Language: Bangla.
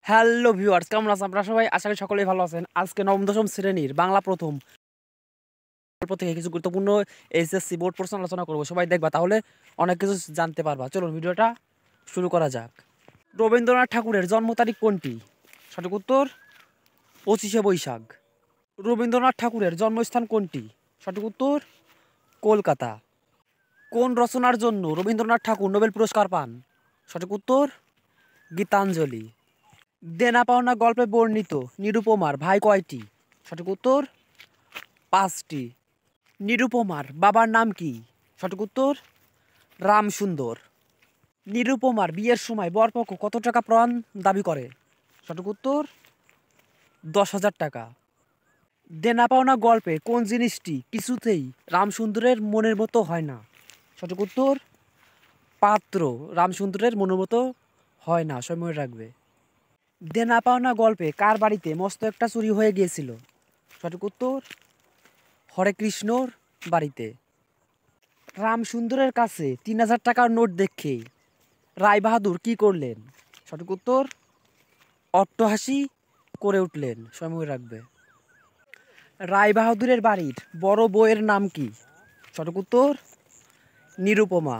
হ্যালো ভিউয়ার্স, কেমন আছেন আপনারা সবাই? আশা করি সকলেই ভালো আছেন। আজকে নবম দশম শ্রেণীর বাংলা প্রথম গল্প থেকে কিছু গুরুত্বপূর্ণ এইচএসসি বোর্ড প্রশ্ন আলোচনা করবো। সবাই দেখবা, তাহলে অনেক কিছু জানতে পারবা। চলুন ভিডিওটা শুরু করা যাক। রবীন্দ্রনাথ ঠাকুরের জন্ম তারিখ কোনটি? সঠিক উত্তর 25শে বৈশাখ। রবীন্দ্রনাথ ঠাকুরের জন্মস্থান কোনটি? সঠিক উত্তর কলকাতা। কোন রচনার জন্য রবীন্দ্রনাথ ঠাকুর নোবেল পুরস্কার পান? সঠিক উত্তর গীতাঞ্জলি। দেনা পাওনা গল্পে বর্ণিত নিরুপমার ভাই কয়টি? সঠিক উত্তর 5টি। নিরুপমার বাবার নাম কি? সঠিক উত্তর রামসুন্দর। নিরুপমার বিয়ের সময় বরপক্ষ কত টাকা প্রণ দাবি করে? সঠিক উত্তর 10,000 টাকা। দেনা পাওনা গল্পে কোন জিনিসটি কিছুতেই রামসুন্দরের মনের মতো হয় না? সঠিক উত্তর পাত্র রামসুন্দরের মনের মতো হয় না, সময় রাখবে। দেনা পাওনা গল্পে কার বাড়িতে মস্ত একটা চুরি হয়ে গিয়েছিল? সঠিক উত্তর হরে কৃষ্ণর বাড়িতে। রামসুন্দরের কাছে 3,000 টাকার নোট দেখে রায়বাহাদুর কি করলেন? সঠিক উত্তর অট্টহাসি করে উঠলেন, সময় রাখবে। রায়বাহাদুরের বাড়ির বড় বউয়ের নাম কি? সঠিক উত্তর নিরুপমা।